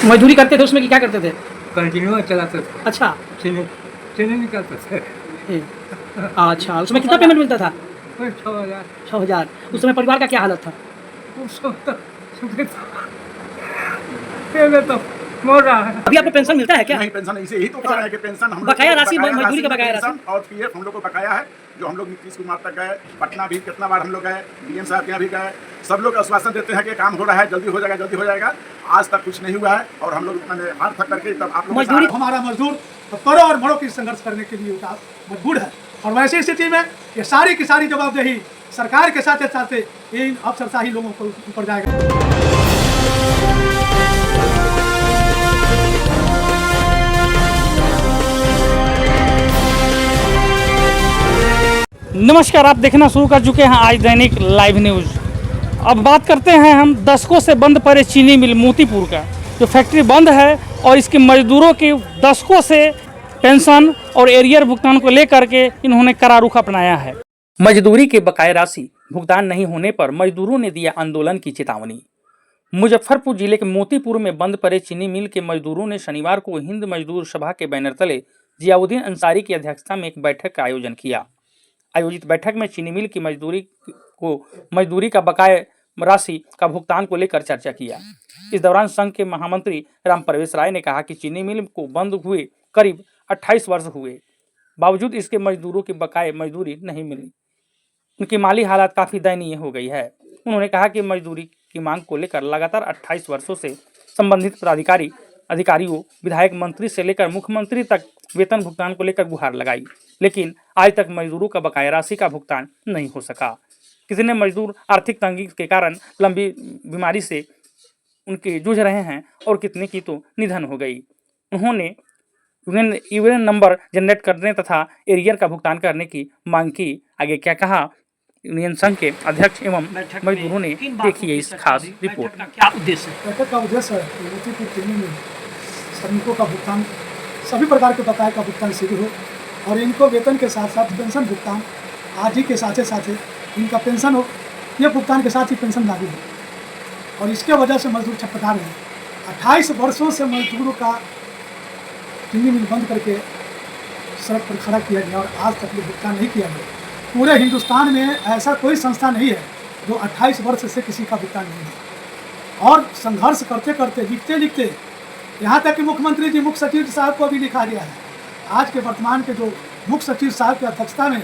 मजदूरी करते थे उसमें कि क्या करते थे? कंटिन्यू चलाते थे, अच्छा। चीनी चीनी निकालते थे। ए, अच्छा, उसमें कितना पेमेंट मिलता था? वही 6,000 6,000। उस समय परिवार का क्या हालत था? उस वक्त पहले तो मोड़ रहा है। अभी आपको पेंशन मिलता है क्या? नहीं, पेंशन इसे यही तो कह रहे हैं कि पेंशन हम लोग बकाया को राशि, मजदूरी का बकाया पेंशन राशि? और पीएफ हम लोग को बकाया है। जो हम लोग नीतीश कुमार तक गए, पटना भी कितना बार हम लोग गए, डीएम साहब के यहाँ भी गए, सब लोग आश्वासन देते हैं कि काम हो रहा है, जल्दी हो जाएगा, जल्दी हो जाएगा। आज तक कुछ नहीं हुआ है और हम लोग मैंने हाथ थक करके तब आप लोग मजदूरी हमारा मजदूर तो करों और मरों की संघर्ष करने के लिए मजबूर है। और वैसी स्थिति में ये सारी की सारी जवाबदेही सरकार के साथ साथ इन अफसरशाही लोगों को ऊपर जाएगा। नमस्कार, आप देखना शुरू कर चुके हैं आज दैनिक लाइव न्यूज़। अब बात करते हैं हम दशकों से बंद पड़े चीनी मिल मोतीपुर का, जो फैक्ट्री बंद है और इसके मजदूरों के दशकों से पेंशन और एरियर भुगतान को लेकर के इन्होंने कड़ा रुख अपनाया है। मजदूरी के बकाया राशि भुगतान नहीं होने पर मजदूरों ने दिया आंदोलन की चेतावनी। मुजफ्फरपुर जिले के मोतीपुर में बंद पड़े चीनी मिल के मजदूरों ने शनिवार को हिंद मजदूर सभा के बैनर तले जियाउद्दीन अंसारी की अध्यक्षता में एक बैठक का आयोजन किया। आयोजित बैठक में चीनी मिल की मजदूरी का बकाया राशि का भुगतान को लेकर चर्चा किया। इस दौरान संघ के महामंत्री राम प्रवेश राय ने कहा कि चीनी मिल को बंद हुए करीब 28 वर्ष हुए, बावजूद इसके मजदूरों की बकाया मजदूरी नहीं मिली। उनकी माली हालत काफ़ी दयनीय हो गई है। उन्होंने कहा कि मजदूरी की मांग को लेकर लगातार 28 वर्षों से संबंधित अधिकारियों, विधायक, मंत्री से लेकर मुख्यमंत्री तक वेतन भुगतान को लेकर गुहार लगाई, लेकिन आज तक मजदूरों का बकाया राशि का भुगतान नहीं हो सका। कितने मजदूर आर्थिक तंगी के कारण लंबी बीमारी से उनके जूझ रहे हैं और कितने की तो निधन हो गई। उन्होंने यूनियन नंबर जनरेट करने तथा एरियर का भुगतान करने की मांग की। आगे क्या कहा यूनियन संघ के अध्यक्ष एवं मजदूरों ने, देखिए इस खास रिपोर्ट। क्या उद्देश्य? बैठक का उद्देश्य है मोतीपुर चीनी मिल श्रमिकों का भुगतान, सभी प्रकार के बकाये का भुगतान शुरू हो और इनको वेतन के साथ साथ पेंशन भुगतान आज ही के साथ साथ इनका पेंशन हो, ये भुगतान के साथ ही पेंशन लागू हो। और इसके वजह से मजदूर छटपटा रहे हैं। 28 वर्षों से मजदूरों का चीनी मिल बंद करके सड़क पर खड़ा किया गया और आज तक ये भुगतान नहीं किया गया। पूरे हिंदुस्तान में ऐसा कोई संस्था नहीं है जो 28 वर्ष से किसी का भुगतान नहीं है। और संघर्ष करते करते लिखते यहाँ तक कि मुख्यमंत्री जी, मुख्य सचिव साहब को भी लिखा गया है। आज के वर्तमान के जो मुख्य सचिव साहब की अध्यक्षता में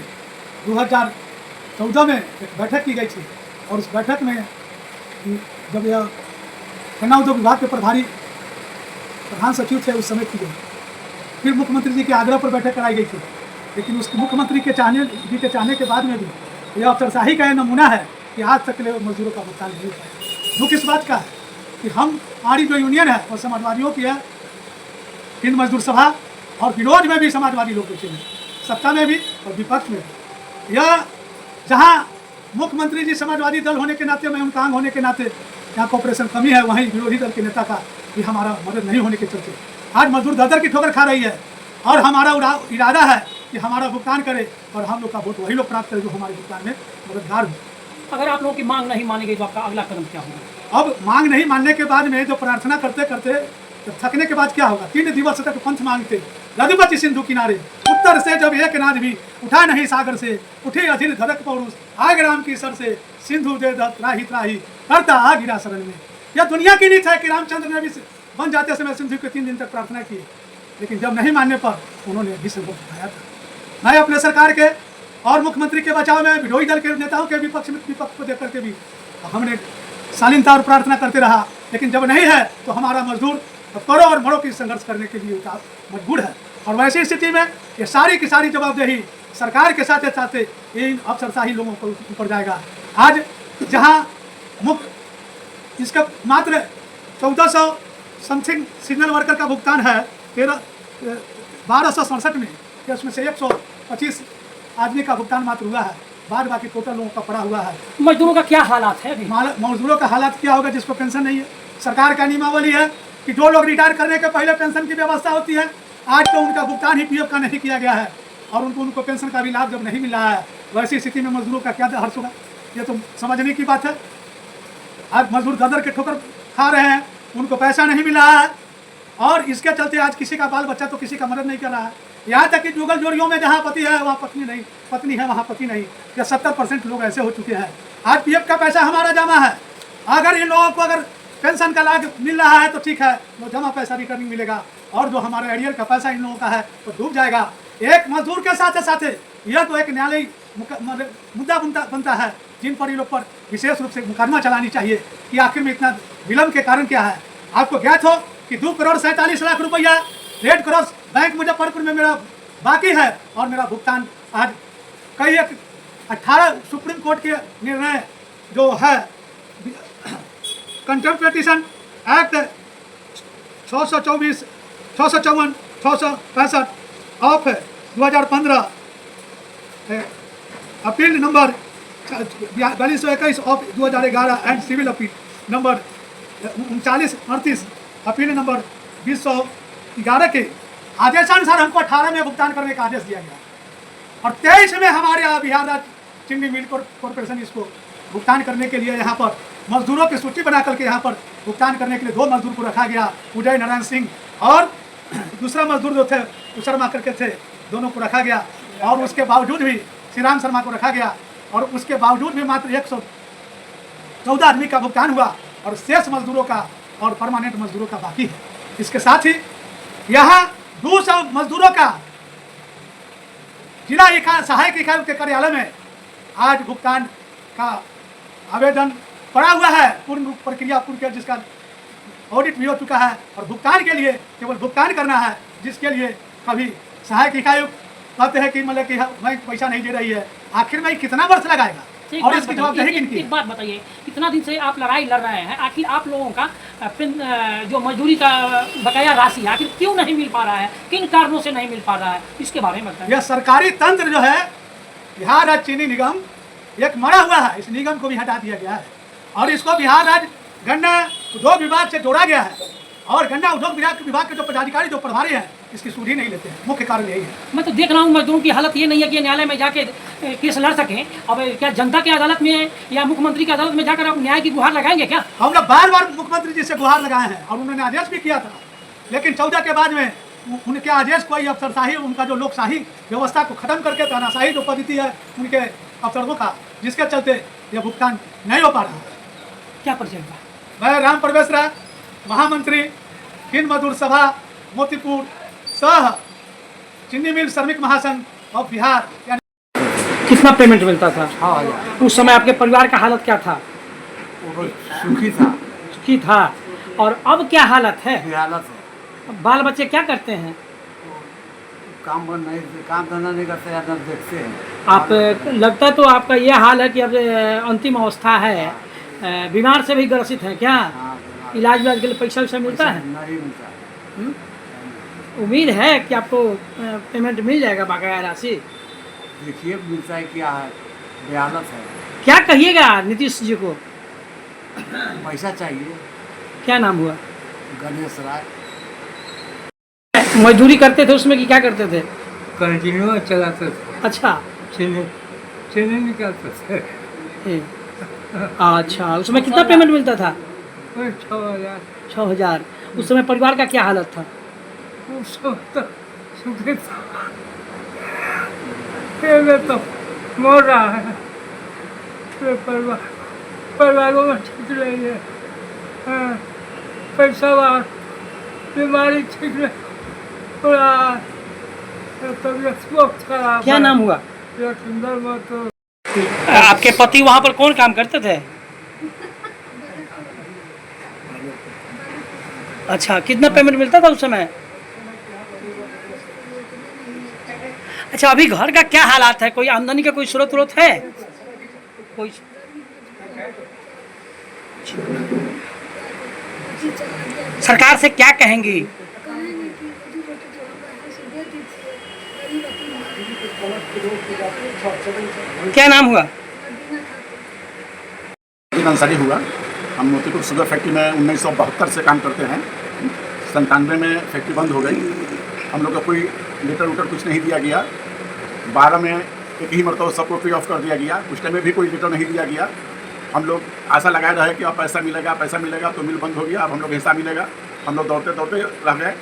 2014 में एक बैठक की गई थी और उस बैठक में जब यह गन्ना उद्योग विभाग के प्रधान सचिव थे उस समय की गई, फिर मुख्यमंत्री जी के आग्रह पर बैठक कराई गई थी, लेकिन उस मुख्यमंत्री के चाहने के बाद में भी यह अफसरशाही का नमूना है कि आज तक मजदूरों का भुगतान नहीं हुआ। दुख इस बात का है कि हमारी जो यूनियन है वो समाजवादियों की है, हिंद मजदूर सभा, और विरोध में भी समाजवादी लोग बैठे हैं, सत्ता में भी और विपक्ष में भी। यह जहाँ मुख्यमंत्री जी समाजवादी दल होने के नाते, मैं उनका अंग होने के नाते यहाँ कॉपरेशन कमी है, वहीं विरोधी दल के नेता का भी हमारा मदद नहीं होने के चलते आज मजदूर दर की ठोकर खा रही है। और हमारा इरादा है कि हमारा भुगतान करे और हम लोग का वोट वही लोग प्राप्त करें जो हमारे भुगतान में मददगार हो। अगर आप लोगों की मांग नहीं मानी गई तो आपका अगला कदम क्या होगा? अब मांग नहीं मानने के बाद में जो प्रार्थना करते करते थकने के बाद क्या होगा? 3 दिवस तक पंथ मांगते रघुपति सिंधु किनारे, उत्तर से जब एक नाद भी उठा नहीं सागर से, उठे अधीर धड़क पौरुष आग राम की सर से, सिंधु दे त्राही त्राही करता आ गिरा शरण में। यह दुनिया की नीति है कि रामचंद्र ने भी बन जाते समय सिंधु के 3 दिन तक प्रार्थना की, लेकिन जब नहीं मानने पर उन्होंने भी संभव उठाया था। मैं अपने सरकार के और मुख्यमंत्री के बचाव में विरोधी दल के नेताओं के विपक्ष को देख करके भी हमने शालीनता और प्रार्थना करते रहा, लेकिन जब नहीं है तो हमारा मजदूर करों और मरों की संघर्ष करने के लिए मजबूर है। और वैसी स्थिति में ये सारी की सारी जवाबदेही सरकार के साथ साथ इन अफसरशाही लोगों को ऊपर जाएगा। आज जहाँ इसका मात्र 1400 समथिंग सिग्नल वर्कर का भुगतान है 1267 में, उसमें से 125 आदमी का भुगतान मात्र हुआ है, बाद बाकी टोटल लोगों का पड़ा हुआ है। मजदूरों का क्या हालात है? मजदूरों का हालात क्या होगा जिसको पेंशन नहीं है? सरकार का नियमावली है कि जो लोग रिटायर करने के पहले पेंशन की व्यवस्था होती है, आज तो उनका भुगतान ही पीएफ का नहीं किया गया है और उनको पेंशन का भी लाभ जब नहीं मिल रहा है, वैसी स्थिति में मजदूरों का क्या हर्ष होगा? ये तो समझने की बात है। आज मजदूर दर के ठोकर खा रहे हैं, उनको पैसा नहीं मिल रहा है, और इसके चलते आज किसी का बाल बच्चा तो किसी का मदद नहीं कर रहा है। यहाँ तक कि जुगल जोड़ियों में जहाँ पति है वहाँ पत्नी नहीं, पत्नी है वहाँ पति नहीं, या 70% लोग ऐसे हो चुके हैं। आज पीएफ का पैसा हमारा जमा है, अगर इन लोगों को अगर पेंशन का लाभ मिल रहा है तो ठीक है, वो जमा पैसा रिटर्निंग मिलेगा, और जो हमारा एरियर का पैसा इन लोगों का है वो डूब जाएगा। एक मजदूर के साथ साथ यह तो एक न्यायालय मुद्दा बनता है जिन पर इन लोग पर विशेष रूप से मुकदमा चलानी चाहिए कि आखिर में इतना विलम्ब के कारण क्या है। आपको ज्ञात हो कि 2,47,00,000 रुपया रेड क्रॉस बैंक मुजफ्फरपुर में मेरा बाकी है, और मेरा भुगतान आज कई 18 सुप्रीम कोर्ट के निर्णय जो है contempt petition act 624, 654, 665 of 2015, appeal number 4221 of 2011 and civil appeal number 3938 appeal number 2011 के आदेशानुसार हमको 18 में भुगतान करने का आदेश दिया गया, और 23 में हमारे यहाँ बिहार राज्य चीनी मिल कॉरपोरेशन इसको भुगतान करने के लिए यहाँ पर मजदूरों की सूची बना करके यहाँ पर भुगतान करने के लिए 2 मजदूर को रखा गया, उदय नारायण सिंह और दूसरा मजदूर जो थे शर्मा करके थे, दोनों को रखा गया। और उसके बावजूद भी श्रीराम शर्मा को रखा गया, और उसके बावजूद भी मात्र 114 आदमी का भुगतान हुआ, और शेष मजदूरों का और परमानेंट मजदूरों का बाकी है। इसके साथ ही यहाँ 200 मजदूरों का जिला सहायक इकाई के कार्यालय में आज भुगतान का आवेदन पड़ा हुआ है, पूर्ण प्रक्रिया पूर्ण किया, जिसका ऑडिट भी हो चुका है, और भुगतान के लिए केवल भुगतान करना है, जिसके लिए कभी सहायक इकाई कहते हैं कि मतलब कि बैंक पैसा नहीं दे रही है। आखिर में कितना वर्ष लगाएगा, और इसकी जवाबदेही किनकी? एक बात बताइए, इतना दिन से आप लड़ाई लड़ रहे हैं, आखिर आप लोगों का जो मजदूरी का बकाया राशि आखिर क्यों नहीं मिल पा रहा है, किन कारणों से नहीं मिल पा रहा है, इसके बारे में बताइए। यह सरकारी तंत्र जो है बिहार राज्य चीनी निगम एक मरा हुआ है, इस निगम को भी हटा दिया गया है, और इसको बिहार राज्य गन्ना उद्योग विभाग से जोड़ा गया है, और गन्ना उद्योग विभाग के जो पदाधिकारी जो प्रभारी हैं इसकी सुध ही नहीं लेते हैं। मुख्य कारण यही है। मैं तो देख रहा हूँ मजदूरों की हालत ये नहीं है कि न्यायालय में जाके केस लड़ सकें। अब क्या जनता की अदालत में या मुख्यमंत्री की अदालत में जाकर आप न्याय की गुहार लगाएंगे क्या? हम लोग बार मुख्यमंत्री जी से गुहार लगाए हैं, और उन्होंने आदेश भी किया था, लेकिन 14 के बाद में उनके आदेश कोई अफसरशाही, उनका जो लोकशाही व्यवस्था को खत्म करके तानाशाही जो पद्धति है उनके अफसरों का, जिसके चलते यह भुगतान नहीं हो पा रहा। क्या परिचय हुआ? मैं राम प्रवेश राय, महामंत्री किन मजदूर सभा मोतीपुर सह चीनी मिल श्रमिक महासंघ ऑफ बिहार। कितना पेमेंट मिलता था उस समय? आपके परिवार का हालत क्या था? सुखी था। और अब क्या हालत है? बाल बच्चे क्या करते हैं? काम धंधा नहीं करते हैं, ना देखते हैं। आप लगता तो आपका ये हाल है कि अब अंतिम अवस्था है, बीमार से भी ग्रसित है क्या? इलाज के लिए पैसा वैसा मिलता है? नहीं मिलता है। उम्मीद है कि आपको पेमेंट मिल जाएगा बकाया राशि? देखिए मिलता है क्या है, बेहालत है। क्या कहिएगा नीतीश जी को? पैसा चाहिए। क्या नाम हुआ? गणेश राय। मजदूरी करते थे उसमें कि क्या करते थे? कंटिन्यू चलाते थे, अच्छा चीनी निकालते थे। अच्छा, उसमें कितना पेमेंट मिलता था? 6,000। 6,000। उस समय परिवार का क्या हालत था? उस वक्त सुखी था, पहले तो मर रहा है, फिर परिवारों में ठीक नहीं है। हाँ, पैसा बाहर, बीमारी ठीक नहीं हो रहा है, तबीयत बहुत खराब। क्या नाम हुआ? सुंदर मत। आपके पति वहाँ पर कौन काम करते थे? अच्छा, कितना पेमेंट मिलता था उस समय? अच्छा, अभी घर का क्या हालात है? कोई आमदनी का कोई स्रोत है? कोई सरकार से क्या कहेंगी? क्या नाम हुआ? अंसारी हुआ। हम मोतीपुर शुगर फैक्ट्री में 1972 से काम करते हैं। 97 में फैक्ट्री बंद हो गई। हम लोग का कोई लेटर उटर कुछ नहीं दिया गया। 12 में एक ही मरतबा सबको पे ऑफ कर दिया गया। उस टाइम में भी कोई लेटर नहीं दिया गया। हम लोग आशा लगाए रहे कि अब पैसा मिलेगा, तो मिल बंद हो गया, अब हम लोग हिस्सा मिलेगा। हम लोग दौड़ते दौड़ते रह गए।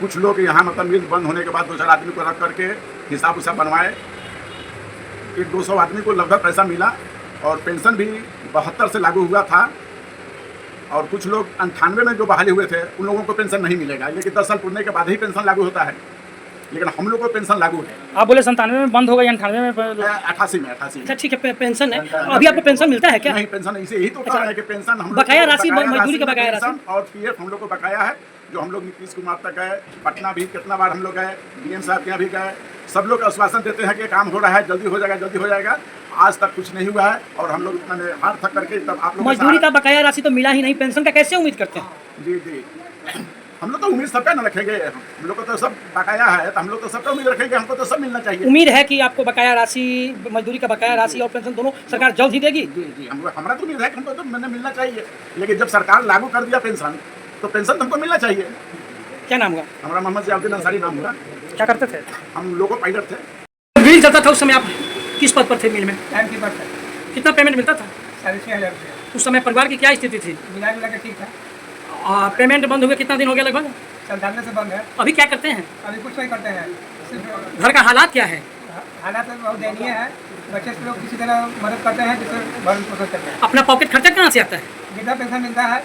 कुछ लोग यहाँ मतलब मिल बंद होने के बाद 2-4 आदमी को रख करके हिसाब उसाब बनवाए। 100-200 आदमी को लगभग पैसा मिला और पेंशन भी 72 से लागू हुआ था। और कुछ लोग 98 में जो बहाली हुए थे उन लोगों को पेंशन नहीं मिलेगा, लेकिन 10 साल पुरने के बाद ही पेंशन लागू होता है, लेकिन हम लोग को पेंशन लागू है। आप बोले 97 में बंद हो गई, 98 में 88 में अच्छा ठीक है, पेंशन है। अभी आपको पेंशन मिलता है क्या? नहीं, पेंशन इसे यही तो कह रहे हैं कि पेंशन हम लोग बकाया को राशि, मजदूरी का बकाया राशि और पीएफ हम लोग को बकाया है। जो हम लोग नीतीश कुमार तक गए, पटना भी कितना बार हम लोग गए, डीएम साहब के यहाँ भी गए, सब लोग आश्वासन देते हैं कि काम हो रहा है, जल्दी हो जाएगा, जल्दी हो जाएगा। आज तक कुछ नहीं हुआ है और हम लोग मैंने हाथ थक करके तब आप लोग मजदूरी का बकाया राशि तो मिला ही नहीं, पेंशन का कैसे उम्मीद करते हैं? जी जी, हम लोग तो उम्मीद सबका न रखेंगे। हम लोग को तो सब बकाया है, तो हम लोग तो सबका उम्मीद रखेंगे, हमको तो सब मिलना चाहिए। उम्मीद है कि आपको बकाया राशि, मजदूरी का बकाया राशि और पेंशन दोनों सरकार जल्द ही देगी। जी जी, हमारा तो उम्मीद है कि हमको तो मैंने मिलना चाहिए, लेकिन जब सरकार लागू कर दिया पेंशन तो पेंशन हमको मिलना चाहिए। क्या नाम हुआ? हमारा मोहम्मद जियाउद्दीन अंसारी नाम हुआ। क्या करते थे? हम लोगो पायलट थे। मिल चलता था उस समय, आप किस पद पर थे मिल में? टाइम कीपर था, कितना पेमेंट मिलता था 6,500 रुपये। उस समय? परिवार की क्या स्थिति थी? मिला मिला के ठीक था। पेमेंट बंद हुए कितना दिन हो गया लगभग? 97 से बंद है। अभी क्या करते हैं? अभी कुछ नहीं करते हैं, सिर्फ घर का हालात क्या है? हालात बहुत दयनीय है। बच्चे से लोग किसी तरह मदद करते हैं, जिससे भरण पोषण करते हैं। अपना पॉकेट खर्चा कहाँ से आता है? वृद्धा पेंशन मिलता है।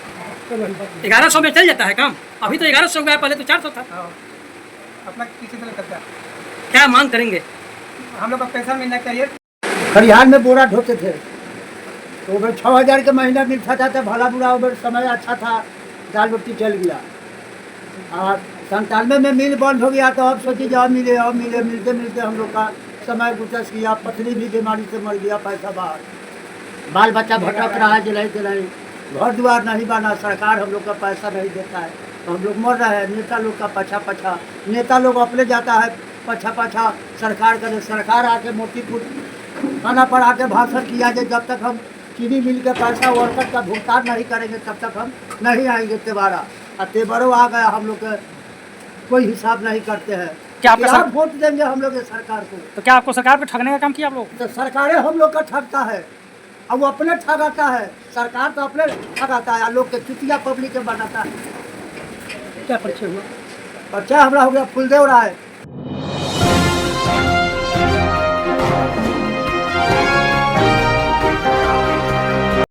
1100 में चल जाता है काम? अभी तो 1100 हो गया, पहले तो 400 था। हाँ, अपना किसी तरह करता है। क्या मांग करेंगे? हम लोग को पेंशन मिलना चाहिए। खरिहान में बोरा ढोते थे तो उधर 6,000 का महीना मिलता था, तो भला बुरा उधर समय अच्छा था, दाल रोटी चल गया। और 97 में मिल बंद हो गया तो अब सोची जो अब मिले मिलते मिलते हम लोग का समय गुजर गया। पत्नी भी बीमारी से मर गया, पैसा बाहर, बाल बच्चा भटक रहा है, जलाई जलाई, घर द्वार नहीं बना, सरकार हम लोग का पैसा नहीं देता है, तो हम लोग मर रहे हैं। नेता लोग का पछा पछा, नेता लोग अपने जाता है पछा पछा सरकार करे। सरकार आके मोतीपुर थाना पर आके भाषण किया कि जब तक हम चीनी मिल के पैसा वर्कर का भुगतान नहीं करेंगे तब तक हम नहीं आएंगे तेबारा। और तेबारो आ गया, हम लोग का कोई हिसाब नहीं करते हैं। क्या आपका क्या वोट देंगे हम लोग इस सरकार को? तो क्या आपको सरकार पे ठगने का काम किया आप लोग? तो सरकारें हम लोग का ठगता है और वो अपने ठगाता है। सरकार तो अपने ठगाता है, लोग के चुतिया पब्लिक के बनाता है। क्या परिचय हुआ? बच्चा हमारा हो गया फुलदेव राय।